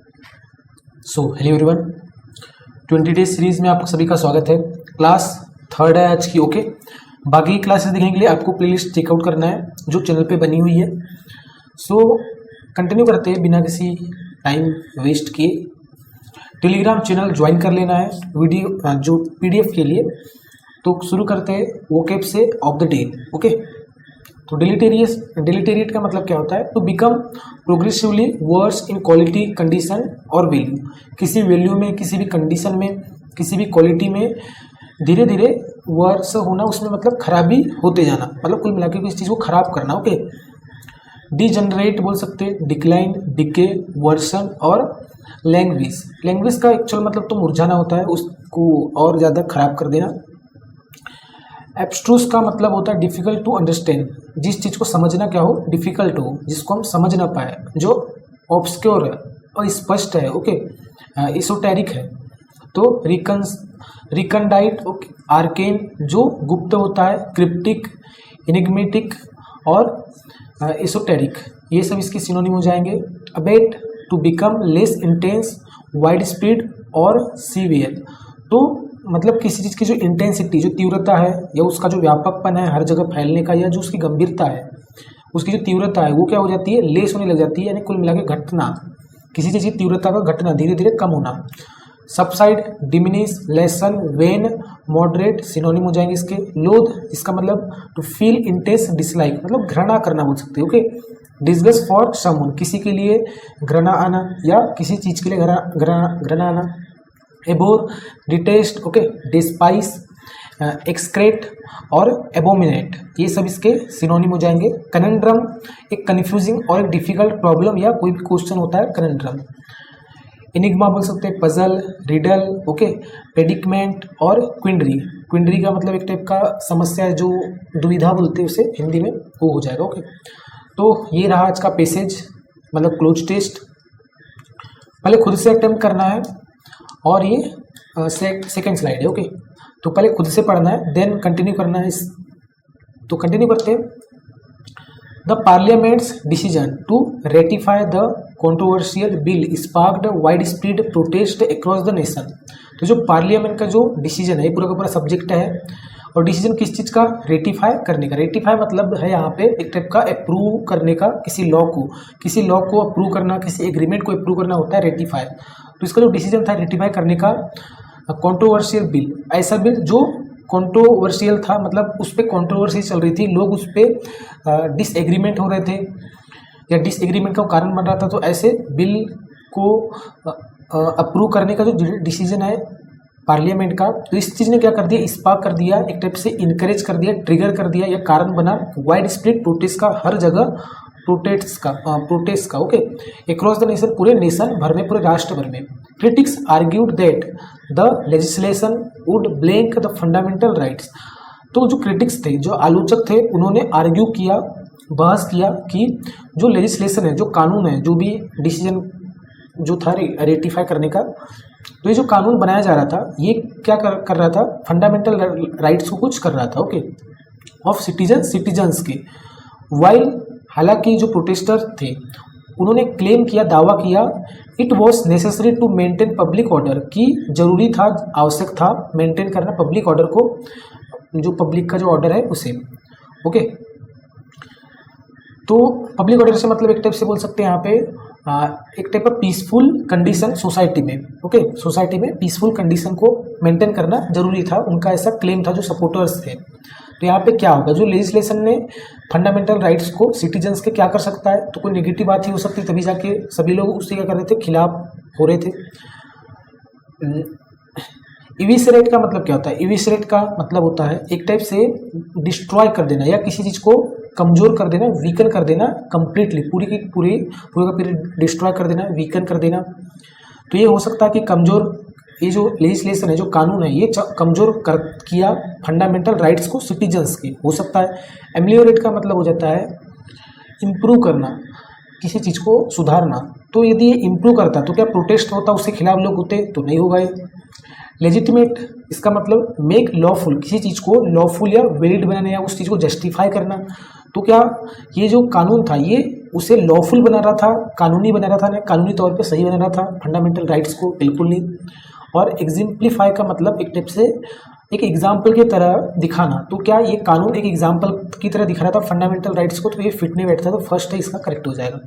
Hello everyone, 20 days series में आप सभी का स्वागत है। क्लास थर्ड है आज की। ओके, बाकी क्लासेस देखने के लिए आपको प्लेलिस्ट चेकआउट करना है जो चैनल पे बनी हुई है। कंटिन्यू करते हैं बिना किसी टाइम वेस्ट किए। टेलीग्राम चैनल ज्वाइन कर लेना है वीडियो जो PDF के लिए। तो शुरू करते हैं वोकैब से ऑफ द डे। ओके, तो डिलीटेरिएट का मतलब क्या होता है? To become progressively worse in quality, condition और वैल्यू। किसी वैल्यू में, किसी भी कंडीशन में, किसी भी क्वालिटी में धीरे धीरे वर्स होना, उसमें मतलब खराबी होते जाना, मतलब कुल मिलाकर किसी चीज़ को खराब करना। ओके, डिजनरेट बोल सकते हैं, डिक्लाइन, डिके, वर्सन और लैंग्वेज का एक्चुअल मतलब तो मुरझाना होता है, उसको और ज़्यादा खराब कर देना। एब्स्ट्रूस का मतलब होता है डिफ़िकल्ट टू अंडरस्टैंड, जिस चीज़ को समझना क्या हो, डिफ़िकल्ट हो, जिसको हम समझ ना पाए, जो ऑब्सक्योर है, अस्पष्ट है। ओके, एसोटेरिक है। तो रिकनडाइट, ओके, आर्केन जो गुप्त होता है, क्रिप्टिक, इनिग्मेटिक और एसोटेरिक, ये सब इसके सिनोनिम हो जाएंगे। Abate, to become less intense, widespread और सीवियर। तो मतलब किसी चीज़ की जो इंटेंसिटी, जो तीव्रता है, या उसका जो व्यापकपन है हर जगह फैलने का, या जो उसकी गंभीरता है, उसकी जो तीव्रता है वो क्या हो जाती है, लेस होने लग जाती है। यानी कुल मिला के घटना, किसी चीज़ की तीव्रता का घटना धीरे धीरे कम होना। Subside, diminish, lesson, when, moderate synonym हो जाएंगे इसके। लोथ, इसका मतलब टू फील इंटेंस डिसलाइक, मतलब घृणा करना बोल सकते हैं। ओके, डिस्गस्ट फॉर समवन, किसी के लिए घृणा आना या किसी चीज़ के लिए घृणा आना। एबोर, डिटेस्ट, ओके, डिस्पाइस, एक्सक्रेट और एबोमिनेट, ये सब इसके सिनोनिम हो जाएंगे। कनेंड्रम, एक कन्फ्यूजिंग और एक डिफिकल्ट प्रॉब्लम या कोई भी क्वेश्चन होता है कनेंड्रम। इनिग्मा बोल सकते हैं, पजल, रिडल, ओके, प्रेडिकमेंट और क्विंडरी का मतलब एक टाइप का समस्या है, जो दुविधा बोलते हैं उसे हिंदी में, वो हो जाएगा। ओके, तो ये रहा आज का पैसेज, मतलब क्लोज टेस्ट। पहले खुद से अटेम्प्ट करना है और ये सेकेंड स्लाइड है। ओके, तो पहले खुद से पढ़ना है, देन कंटिन्यू करना है। तो कंटिन्यू करते हैं। The parliament's decision to ratify the controversial bill sparked widespread protest across the nation. तो जो पार्लियामेंट का जो डिसीजन है, पूरा का पूरा सब्जेक्ट है, और डिसीजन किस चीज़ का? रेटिफाई करने का। रेटिफाई मतलब है यहाँ पे एक टाइप का अप्रूव करने का, किसी लॉ को अप्रूव करना, किसी एग्रीमेंट को अप्रूव करना होता है रेटिफाई। तो इसका जो डिसीजन था रेटिफाई करने का, कंट्रोवर्शियल बिल, ऐसा बिल जो कंट्रोवर्शियल था, मतलब उस पर कंट्रोवर्सी चल रही थी, लोग उस पर डिसएग्रीमेंट हो रहे थे या डिसएग्रीमेंट का कारण बन रहा था। तो ऐसे बिल को अप्रूव करने का जो डिसीजन है पार्लियामेंट का, तो इस चीज़ ने क्या कर दिया, स्पार्क कर दिया, एक टाइप से इनकरेज कर दिया, ट्रिगर कर दिया, या कारण बना वाइड स्प्रेड प्रोटेस्ट का, हर जगह प्रोटेस्ट का। ओके, अक्रॉस द नेशन, पूरे नेशन भर में, पूरे राष्ट्र भर में। Critics argued that the legislation would blank the fundamental rights. तो जो क्रिटिक्स थे, जो आलोचक थे, उन्होंने आर्ग्यू किया, बहस किया कि जो लेजिस्लेशन है, जो कानून है, जो भी डिसीजन जो था रेटिफाई करने का, तो ये जो कानून बनाया जा रहा था, ये क्या कर रहा था, फंडामेंटल राइट्स को कुछ कर रहा था। ओके, ऑफ सिटीजन्स के। वाइल, हालांकि जो प्रोटेस्टर थे उन्होंने क्लेम किया, दावा किया, it was necessary to maintain public order, कि जरूरी था, आवश्यक था मेंटेन करना पब्लिक ऑर्डर को, जो पब्लिक का जो ऑर्डर है उसे। ओके, तो पब्लिक ऑर्डर से मतलब एक टाइप से बोल सकते हैं यहाँ पे एक टाइप का पीसफुल कंडीशन सोसाइटी में। ओके, सोसाइटी में पीसफुल कंडीशन को मेंटेन करना जरूरी था, उनका ऐसा क्लेम था जो सपोर्टर्स थे। तो यहाँ पे क्या होगा, जो लेजिस्लेशन ने फंडामेंटल राइट्स को सिटीजन्स के क्या कर सकता है, तो कोई नेगेटिव बात ही हो सकती, तभी जाके सभी लोग उससे क्या कर रहे थे, खिलाफ हो रहे थे। इविसरेट का मतलब क्या होता है? इविसरेट का मतलब होता है एक टाइप से डिस्ट्रॉय कर देना, या किसी चीज़ को कमजोर कर देना, वीकन कर देना, कंप्लीटली पूरे का पूरे डिस्ट्रॉय कर देना, वीकन कर देना। तो ये हो सकता है कि कमजोर, ये जो लेजिस्लेशन है, जो कानून है, ये कमजोर कर किया फंडामेंटल राइट्स को सिटीजन्स के, हो सकता है। एमलियोरेट का मतलब हो जाता है इम्प्रूव करना, किसी चीज़ को सुधारना। तो यदि ये इम्प्रूव करता तो क्या प्रोटेस्ट होता, उसके खिलाफ लोग होते? तो नहीं होगा ये। लेजिटिमेट, इसका मतलब मेक लॉफुल, किसी चीज़ को लॉफुल या वैलिड बनाना, या उस चीज़ को जस्टिफाई करना। तो क्या ये जो कानून था, ये उसे लॉफुल बना रहा था, कानूनी बना रहा था, ना कानूनी तौर पे सही बना रहा था फंडामेंटल राइट्स को, बिल्कुल नहीं। और एग्जिम्प्लीफाई का मतलब एक टाइप से एक एग्जाम्पल की तरह दिखाना, तो क्या ये कानून एक एग्जाम्पल की तरह दिखा रहा था फंडामेंटल राइट्स को, तो ये फिट नहीं बैठता, तो फर्स्ट है इसका करेक्ट हो जाएगा।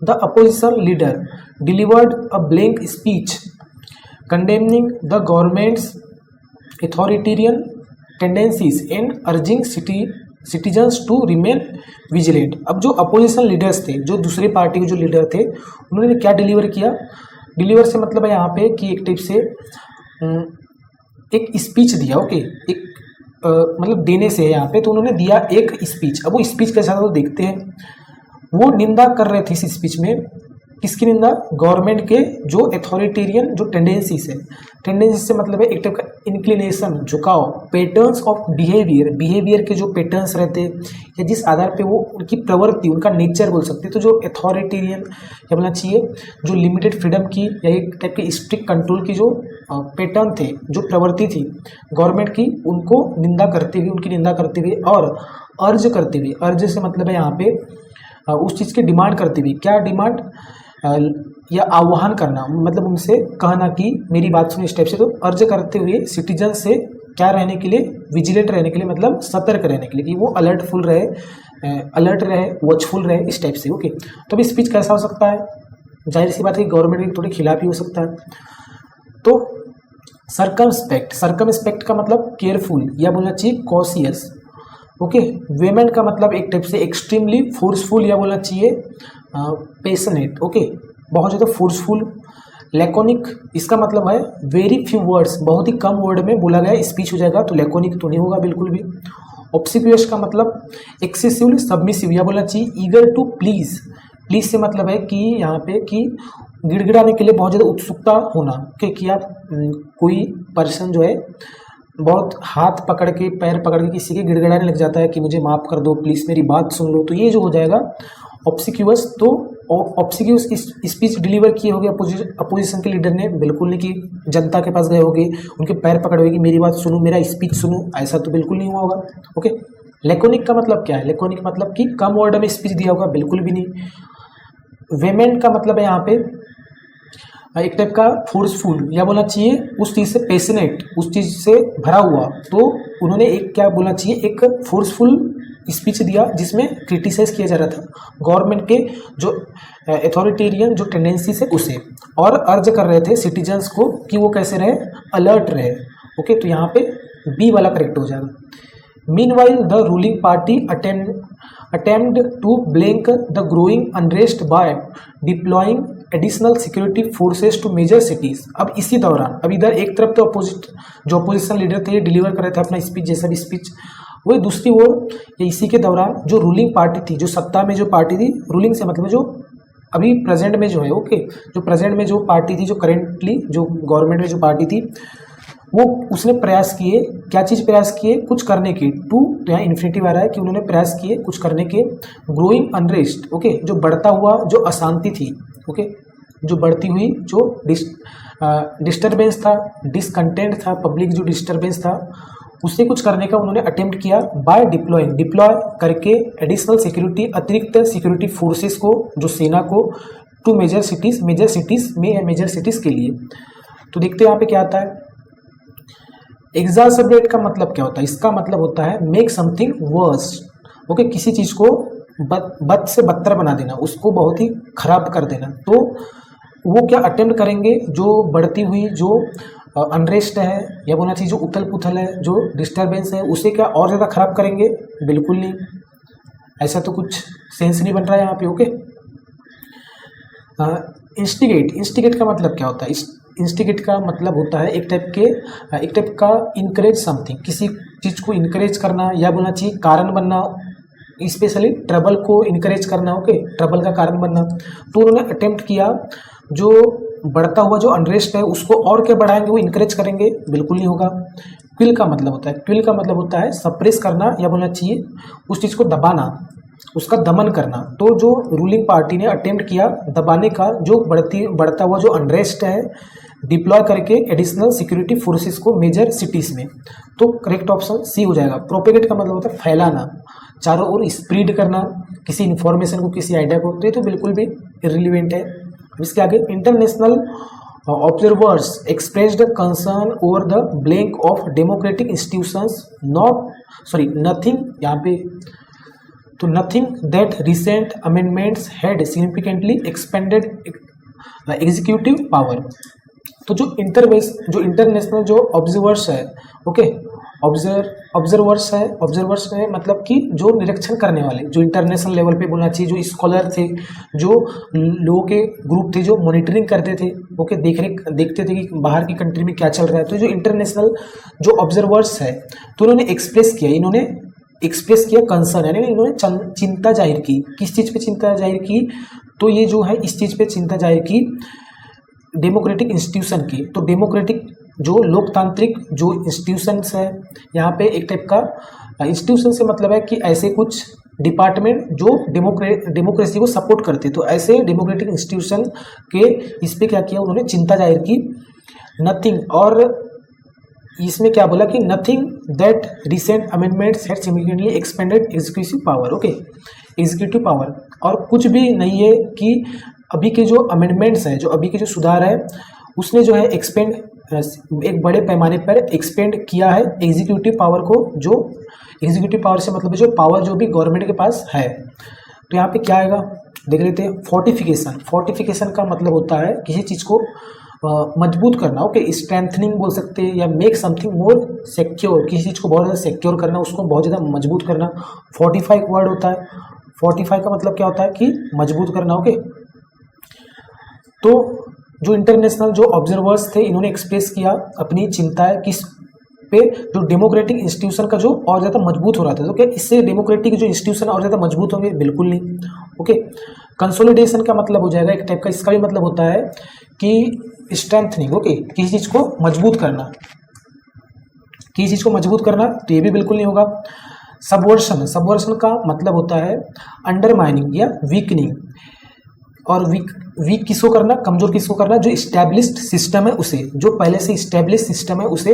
The opposition leader delivered a blank speech condemning the government's authoritarian tendencies and urging citizens to remain vigilant. अब जो अपोजिशन लीडर्स थे, जो दूसरे पार्टी के जो लीडर थे, उन्होंने क्या डिलीवर किया? डिलीवर से मतलब है यहाँ पे कि एक टाइप से एक स्पीच दिया, ओके, एक मतलब देने से है यहाँ पे, तो उन्होंने दिया एक स्पीच। अब वो स्पीच कैसा था तो देखते हैं। वो निंदा कर रहे थे इस स्पीच में, किसकी निंदा? गवर्नमेंट के जो अथॉरिटेरियन जो टेंडेंसीज है, टेंडेंसीज से मतलब है एक टाइप का इंक्लिनेशन, झुकाव, पैटर्न्स ऑफ बिहेवियर के जो पैटर्न्स रहते हैं या जिस आधार पे वो उनकी प्रवृत्ति, उनका नेचर बोल सकते हैं, तो जो अथॉरिटेरियन या बोलना चाहिए जो लिमिटेड फ्रीडम की या एक टाइप की स्ट्रिक्ट कंट्रोल की जो पैटर्न थे, जो प्रवृत्ति थी गवर्नमेंट की, उनको निंदा करते हुए, उनकी निंदा करते हुए और अर्ज करते हुए, अर्ज से मतलब है यहाँ पे उस चीज़ की डिमांड करते हुए, क्या डिमांड या आह्वान करना, मतलब उनसे कहना कि मेरी बात सुनो इस टाइप से, तो अर्ज करते हुए सिटीजन से क्या रहने के लिए? विजिलेंट रहने के लिए, मतलब सतर्क रहने के लिए, कि वो अलर्टफुल रहे, अलर्ट रहे, वॉचफुल रहे, इस टाइप से, ओके। तो अभी स्पीच कैसा हो सकता है? जाहिर सी बात है कि गवर्नमेंट के थोड़े खिलाफ ही हो सकता है। तो सर्कमस्पेक्ट का मतलब केयरफुल या बोलना चाहिए कॉशियस, ओके। वेमेंट का मतलब एक टाइप से एक्सट्रीमली फोर्सफुल या बोलना चाहिए पैशनेट, ओके, बहुत ज़्यादा फोर्सफुल। लैकोनिक, इसका मतलब है वेरी फ्यू वर्ड्स, बहुत ही कम वर्ड में बोला गया स्पीच हो जाएगा, तो लैकोनिक तो नहीं होगा बिल्कुल भी। ऑब्सिक्यूअस का मतलब एक्सेसिवली सबमिसिव या बोलना चाहिए ईगर टू प्लीज से मतलब है कि यहाँ पे कि गिड़गिड़ाने के लिए बहुत ज़्यादा उत्सुकता होना, कि आप कोई पर्सन जो है बहुत हाथ पकड़ के, पैर पकड़ के किसी के गिड़गिड़ाने लग जाता है कि मुझे माफ़ कर दो, प्लीज़ मेरी बात सुन लो, तो ये जो हो जाएगा ऑब्सिक्यूअस। तो ऑब्सिक्यूअस स्पीच डिलीवर किए होगे अपोजिशन के लीडर ने, बिल्कुल नहीं कि जनता के पास गए होगे, उनके पैर पकड़े होगी, मेरी बात सुनो, मेरा स्पीच सुनो, ऐसा तो बिल्कुल नहीं हुआ होगा, ओके। लैकोनिक का मतलब क्या है? लैकोनिक मतलब कि कम वर्ड में स्पीच दिया होगा, बिल्कुल भी नहीं। वेमेंट का मतलब है यहाँ पे एक टाइप का फोर्सफुल या बोलना चाहिए उस चीज़ से पैशनेट, उस चीज़ से भरा हुआ, तो उन्होंने एक क्या बोलना चाहिए, एक फोर्सफुल स्पीच दिया जिसमें क्रिटिसाइज किया जा रहा था गवर्नमेंट के जो अथॉरिटेरियन जो टेंडेंसी है उसे, और अर्ज कर रहे थे सिटीजन्स को कि वो कैसे रहे, अलर्ट रहे, ओके। तो यहाँ पे बी वाला करेक्ट हो जाएगा। Meanwhile the ruling party attempt to blank the growing unrest by deploying additional security forces to major cities. अब इसी दौरान, अब इधर एक तरफ तो अपोजिशन लीडर थे, डिलीवर कर रहे थे अपना स्पीच, जैसा भी स्पीच, वही दूसरी ओर इसी के दौरान जो रूलिंग पार्टी थी, जो सत्ता में जो पार्टी थी, रूलिंग से मतलब जो अभी प्रेजेंट में जो है, ओके, जो प्रेजेंट में जो पार्टी थी, जो करेंटली जो गवर्नमेंट में जो पार्टी थी, वो उसने प्रयास किए, क्या चीज़ प्रयास किए, कुछ करने के, टू यहाँ इन्फिनिटिव आ रहा है कि उन्होंने प्रयास किए कुछ करने के, ग्रोइंग अनरेस्ट, ओके, जो बढ़ता हुआ जो अशांति थी, ओके, जो बढ़ती हुई जो डिस्टर्बेंस था, डिसकंटेंट था, पब्लिक जो डिस्टर्बेंस था, उससे कुछ करने का उन्होंने अटेम्प्ट किया बाय डिप्लॉय करके एडिशनल सिक्योरिटी, अतिरिक्त सिक्योरिटी फोर्सेस को, जो सेना को, टू मेजर सिटीज़ के लिए। तो देखते हैं यहाँ पे क्या आता है। एग्जासर्बेट का मतलब क्या होता है? इसका मतलब होता है मेक समथिंग वर्स, ओके, किसी चीज़ को बद से बदतर बना देना, उसको बहुत ही खराब कर देना। तो वो क्या अटेम्प्ट करेंगे, जो बढ़ती हुई जो अनरेस्ट है या बोलना चाहिए जो उथल पुथल है, जो डिस्टर्बेंस है, उसे क्या और ज़्यादा खराब करेंगे? बिल्कुल नहीं, ऐसा तो कुछ सेंस नहीं बन रहा है यहाँ पे, ओके। इंस्टिगेट का मतलब क्या होता है? इंस्टिगेट का मतलब होता है एक टाइप का इनकरेज समथिंग, किसी चीज़ को इनकरेज करना या बोलना चाहिए कारण बनना, स्पेशली ट्रबल को इनकरेज करना, ओके, ट्रबल का कारण बनना। तो उन्होंने अटेम्प्ट किया जो बढ़ता हुआ जो अनरेस्ट है उसको और क्या बढ़ाएंगे, वो इनकरेज करेंगे, बिल्कुल नहीं होगा। क्विल का मतलब होता है सप्रेस करना या बोलना चाहिए उस चीज़ को दबाना, उसका दमन करना। तो जो रूलिंग पार्टी ने अटेम्प्ट किया दबाने का जो बढ़ता हुआ जो अनरेस्ट है, डिप्लॉय करके एडिशनल सिक्योरिटी फोर्सेस को मेजर सिटीज़ में, तो करेक्ट ऑप्शन सी हो जाएगा। प्रोपेगेट का मतलब होता है फैलाना, चारों ओर स्प्रेड करना किसी इन्फॉर्मेशन को, किसी आइडिया को, तो ये तो बिल्कुल भी इररिलेवेंट है। इसके आगे international observers expressed concern over the blank of democratic institutions nothing, यहाँ पे तो nothing that recent amendments had significantly expanded executive power. तो जो इंटरनेशनल जो ऑब्जर्वर्स है, ओके, ऑब्जर्वर्स है मतलब कि जो निरीक्षण करने वाले, जो इंटरनेशनल लेवल पे बोलना चाहिए, जो स्कॉलर थे, जो लोगों के ग्रुप थे जो मॉनिटरिंग करते थे, ओके, देखते थे कि बाहर की कंट्री में क्या चल रहा है। तो जो इंटरनेशनल जो ऑब्जर्वर्स है, तो इन्होंने एक्सप्रेस किया कंसर्न, यानी इन्होंने चिंता जाहिर की। किस चीज़ पे चिंता जाहिर की? तो ये जो है इस चीज़ पे चिंता जाहिर की डेमोक्रेटिक इंस्टीट्यूशन की। तो डेमोक्रेटिक जो लोकतांत्रिक जो इंस्टीट्यूशंस है, यहाँ पे एक टाइप का इंस्टीट्यूशन से मतलब है कि ऐसे कुछ डिपार्टमेंट जो डेमोक्रेसी को सपोर्ट करते, तो ऐसे डेमोक्रेटिक इंस्टीट्यूशन के इस पे क्या किया, उन्होंने चिंता जाहिर की। नथिंग, और इसमें क्या बोला कि nothing that recent amendments had significantly expanded executive power, okay, executive power. और कुछ भी नहीं है कि अभी के जो अमेंडमेंट्स है, जो अभी के जो सुधार है, उसने जो है एक्सपेंड एक बड़े पैमाने पर एक्सपेंड किया है एग्जीक्यूटिव पावर को। जो एग्जीक्यूटिव पावर से मतलब जो पावर जो भी गवर्नमेंट के पास है। तो यहाँ पे क्या आएगा देख लेते हैं। फोर्टिफिकेशन का मतलब होता है किसी चीज़ को मजबूत करना, ओके, स्ट्रेंथनिंग बोल सकते हैं, या मेक समथिंग मोर सिक्योर, किसी चीज़ को बहुत ज़्यादा सिक्योर करना, उसको बहुत ज़्यादा मजबूत करना। फोर्टिफाई एक वर्ड होता है, फोर्टिफाई का मतलब क्या होता है कि मजबूत करना, ओके। तो जो इंटरनेशनल जो ऑब्जर्वर्स थे, इन्होंने एक्सप्रेस किया अपनी चिंता है किस पे, जो डेमोक्रेटिक इंस्टीट्यूशन का जो और ज़्यादा मजबूत हो रहा था। तो क्या इससे डेमोक्रेटिक जो इंस्टीट्यूशन और ज़्यादा मजबूत होंगे? बिल्कुल नहीं, ओके। कंसोलिडेशन का मतलब हो जाएगा एक टाइप का, इसका भी मतलब होता है कि स्ट्रेंथनिंग, ओके, किसी चीज़ को मजबूत करना, किसी चीज़ को मजबूत करना, तो ये भी बिल्कुल नहीं होगा। सबवर्सन का मतलब होता है अंडरमाइनिंग या वीकनिंग। और वीक किसको करना, कमजोर किसको करना? जो इस्टेब्लिश्ड सिस्टम है उसे, जो पहले से इस्टेब्लिश सिस्टम है उसे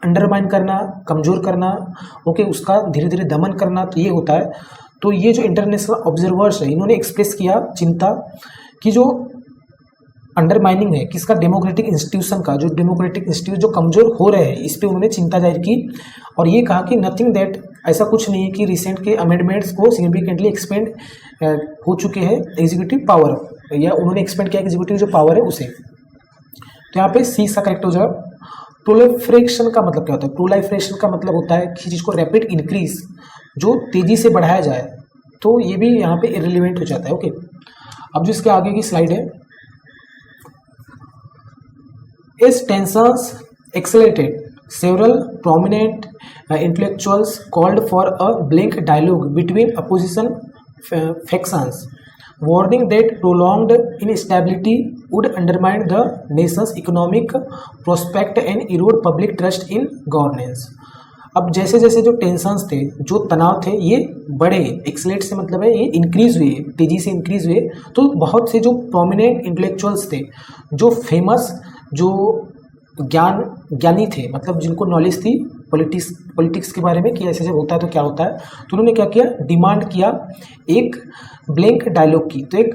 अंडरमाइन करना, कमजोर करना, ओके, उसका धीरे धीरे दमन करना, तो ये होता है। तो ये जो इंटरनेशनल ऑब्जर्वर्स है, इन्होंने एक्सप्रेस किया चिंता कि जो अंडरमाइनिंग है किसका, डेमोक्रेटिक इंस्टीट्यूशन का, जो डेमोक्रेटिक इंस्टीट्यूट जो कमजोर हो रहे हैं, इस पर उन्होंने चिंता जाहिर की। और ये कहा कि नथिंग दैट, ऐसा कुछ नहीं है कि रिसेंट के अमेंडमेंट्स को सिग्निफिकेंटली एक्सपेंड हो चुके हैं एग्जीक्यूटिव पावर, या उन्होंने एक्सपेंड किया एग्जीक्यूटिव जो पावर है उसे। तो यहाँ पे सी सा करेक्ट हो जाएगा। प्रोलिफरेशन का मतलब क्या होता है? प्रोलिफरेशन का मतलब होता है किसी चीज़ को रैपिड इंक्रीज, जो तेजी से बढ़ाया जाए, तो ये भी यहाँ पे इररिलेवेंट हो जाता है, ओके। अब जो इसके आगे की स्लाइड है, As tensions accelerated, several prominent intellectuals called for a blank dialogue between opposition factions, warning that prolonged instability would undermine the nation's economic prospect and erode public trust in governance. अब जैसे जैसे जो tensions थे, जो तनाव थे, ये बढ़े, एक्सलेट से मतलब है ये इंक्रीज हुए, तेजी से इंक्रीज हुए, तो बहुत से जो प्रोमिनेंट इंटेलेक्चुअल्स थे, जो फेमस, जो ज्ञानी थे, मतलब जिनको नॉलेज थी पॉलिटिक्स के बारे में कि ऐसे जब होता है तो क्या होता है, तो उन्होंने क्या किया, डिमांड किया एक ब्लैंक डायलॉग की। तो एक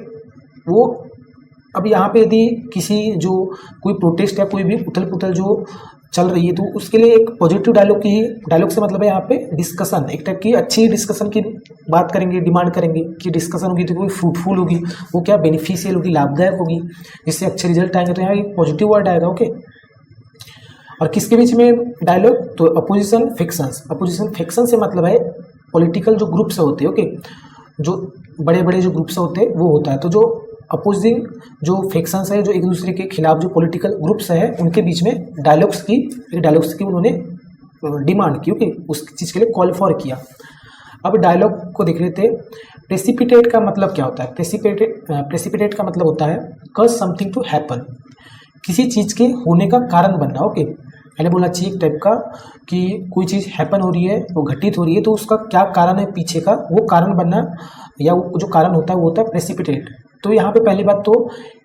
वो, अब यहाँ पे यदि किसी जो कोई प्रोटेस्ट या कोई भी उथल पुथल जो चल रही है, तो उसके लिए एक पॉजिटिव डायलॉग की, डायलॉग से मतलब है यहाँ पे डिस्कशन, एक टाइप की अच्छी डिस्कशन की बात करेंगे, डिमांड करेंगे कि डिस्कशन होगी तो कोई फ्रूटफुल होगी, वो क्या बेनिफिशियल होगी, लाभदायक होगी, जिससे अच्छे रिजल्ट आएंगे। तो यहाँ एक पॉजिटिव वर्ड आएगा, ओके। और किसके बीच में डायलॉग? तो अपोजिशन फैक्शंस से मतलब है पॉलिटिकल जो ग्रुप्स होते हैं, ओके, जो बड़े बड़े जो ग्रुप्स होते हैं वो होता है। तो जो अपोजिंग जो फैक्शंस है, जो एक दूसरे के खिलाफ जो पॉलिटिकल ग्रुप्स है, उनके बीच में डायलॉग्स की उन्होंने डिमांड की, ओके, उस चीज़ के लिए कॉल फॉर किया। अब डायलॉग को देख लेते हैं। प्रेसिपिटेट का मतलब क्या होता है? प्रेसिपिटेट का मतलब होता है कॉज समथिंग टू हैपन, किसी चीज़ के होने का कारण बनना, ओके। मैंने बोला चाहिए एक टाइप का कि कोई चीज़ हैपन हो रही है, वो घटित हो रही है, तो उसका क्या कारण है पीछे का, वो कारण बनना, या वो जो कारण होता है वो होता है प्रेसिपिटेट। तो यहाँ पे पहली बात तो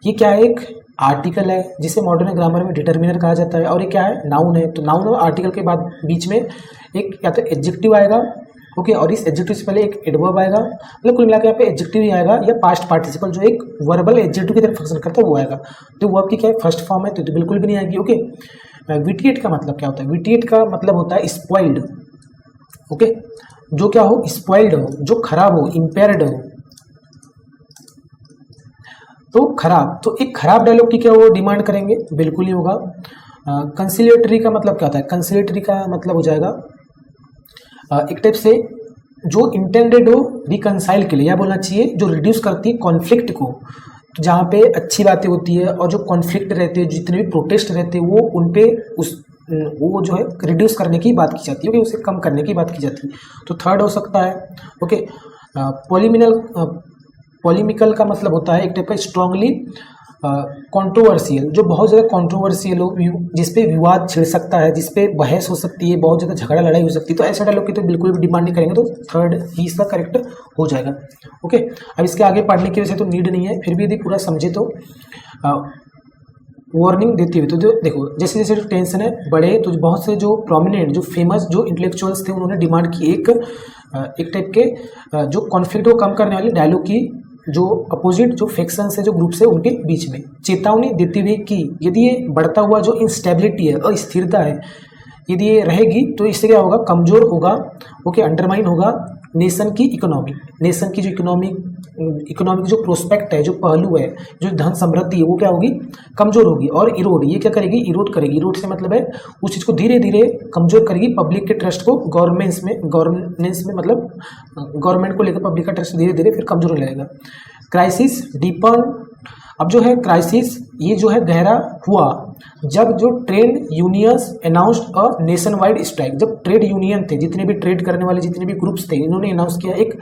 ये क्या है, एक आर्टिकल है जिसे मॉडर्न ग्रामर में डिटर्मिनर कहा जाता है, और ये क्या है, नाउन है। तो नाउन और आर्टिकल के बाद बीच में एक या तो एडजेक्टिव आएगा ओके। और इस एडजेक्टिव से पहले एक एडवर्ब आएगा, मतलब कुल मिलाकर यहाँ पे एडजेक्टिव ही आएगा या पास्ट पार्टिसिपल जो एक वर्बल एडजेक्टिव की तरह फंक्शन करता है वो आएगा। तो वर्ब की क्या है, फर्स्ट फॉर्म है, तो बिल्कुल भी नहीं आएगी। ओके। विटिएट का मतलब क्या होता है, विटिएट का मतलब होता है स्पॉइल्ड। ओके, जो क्या हो, स्पॉइल्ड हो, जो खराब हो, इम्पेयर्ड हो, तो खराब। तो एक खराब डायलॉग की क्या वो डिमांड करेंगे, बिल्कुल ही होगा। कंसिलिएटरी का मतलब क्या होता है, कंसिलिएटरी का मतलब हो जाएगा एक टाइप से जो इंटेंडेड हो रिकंसाइल के लिए, या बोलना चाहिए जो रिड्यूस करती है कॉन्फ्लिक्ट को। तो जहाँ पे अच्छी बातें होती है और जो कॉन्फ्लिक्ट रहते हैं, जितने भी प्रोटेस्ट रहते हैं, वो उन पे वो जो है रिड्यूस करने की बात की जाती है, उसे कम करने की बात की जाती है। तो थर्ड हो सकता है। ओके। पॉलिमिकल का मतलब होता है एक टाइप का स्ट्रांगली कंट्रोवर्शियल, जो बहुत ज़्यादा कंट्रोवर्शियल हो, जिसपे विवाद छिड़ सकता है, जिसपे बहस हो सकती है, बहुत ज़्यादा झगड़ा लड़ाई हो सकती है। तो ऐसे डायलॉग की तो बिल्कुल भी डिमांड नहीं करेंगे, तो थर्ड ही इसका करेक्ट हो जाएगा। ओके। अब इसके आगे पढ़ने की वजह से तो नीड नहीं है, फिर भी यदि पूरा समझे तो वार्निंग देती हुई, तो जो देखो जैसे जैसे जो टेंशन है बढ़े, तो बहुत से जो प्रोमिनेंट, जो फेमस, जो इंटेलेक्चुअल्स थे, उन्होंने डिमांड की एक टाइप के जो कॉन्फ्लिक्ट को कम करने वाले डायलॉग की, जो अपोजिट जो फैक्शंस है, जो ग्रुप्स है, उनके बीच में चेतावनी देती हुई कि यदि ये बढ़ता हुआ जो इंस्टेबिलिटी है, अस्थिरता है, यदि ये रहेगी तो इससे क्या होगा, कमजोर होगा। ओके, अंडरमाइन होगा नेशन की इकोनॉमी, नेशन की जो इकोनॉमिक जो प्रोस्पेक्ट है, जो पहलू है, जो धन समृद्धि है, वो क्या होगी, कमजोर होगी। और इरोड, ये क्या करेगी, इरोड करेगी। इरोड से मतलब है उस चीज़ को धीरे धीरे कमजोर करेगी, पब्लिक के ट्रस्ट को गवर्नेंस में मतलब गवर्नमेंट को लेकर पब्लिक का ट्रस्ट धीरे धीरे फिर कमजोर हो जाएगा। क्राइसिस डीपन, अब जो है क्राइसिस ये जो है गहरा हुआ जब जो trade unions announced a nation wide strike. जब ट्रेड यूनियन थे, जितने भी ट्रेड करने वाले जितने भी ग्रुप्स थे, इन्होंने अनाउंस किया एक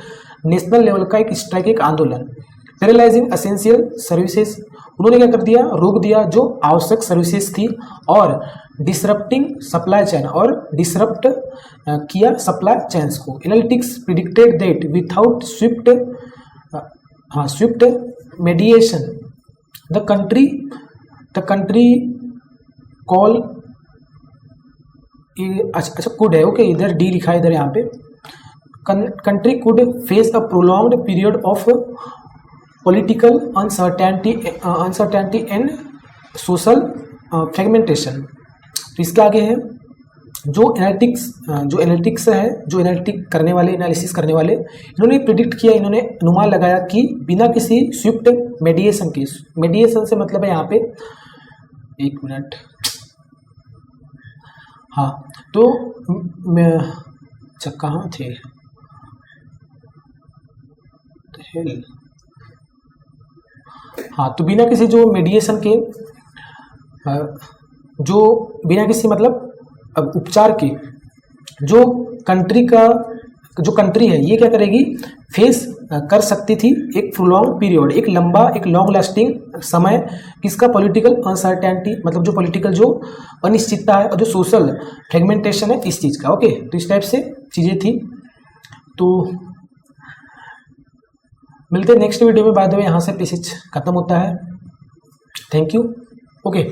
नेशनल लेवल का एक स्ट्राइक, एक आंदोलन। पैरालाइजिंग एसेंशियल सर्विसेज, उन्होंने क्या कर दिया, रोक दिया जो आवश्यक सर्विसेज थी, और डिसरप्टिंग सप्लाई चेन, और डिसरप्ट किया सप्लाई चेन्स को। Analytics predicted that without Swift mediation the country call, अच्छा कुड है, ओके, इधर डी लिखा है, इधर यहाँ पे country could face a prolonged period of political uncertainty and social fragmentation. तो इसके आगे है जो एनालिटिक्स है, जो एनालिटिक करने वाले, एनालिसिस करने वाले, इन्होंने प्रिडिक्ट किया, इन्होंने अनुमान लगाया कि बिना किसी स्विफ्ट मेडिएशन के, मेडिएशन से मतलब है यहाँ पे, एक मिनट, हाँ, तो अच्छा कहाँ थे, हाँ, तो बिना किसी जो मेडिएशन के, जो बिना किसी मतलब उपचार के, जो कंट्री है, ये क्या करेगी, फेस कर सकती थी एक प्रोलॉन्ग पीरियड, एक लंबा, एक लॉन्ग लास्टिंग समय, किसका, पॉलिटिकल अनसर्टेनिटी, मतलब जो पॉलिटिकल जो अनिश्चितता है, और जो सोशल फ्रेगमेंटेशन है इस चीज़ का। ओके, तो इस टाइप से चीज़ें थी। तो मिलते हैं नेक्स्ट वीडियो में। बाद में यहाँ से पैसेज खत्म होता है। Thank you. ओके,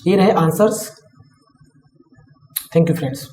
ये रहे आंसर्स। Thank you friends.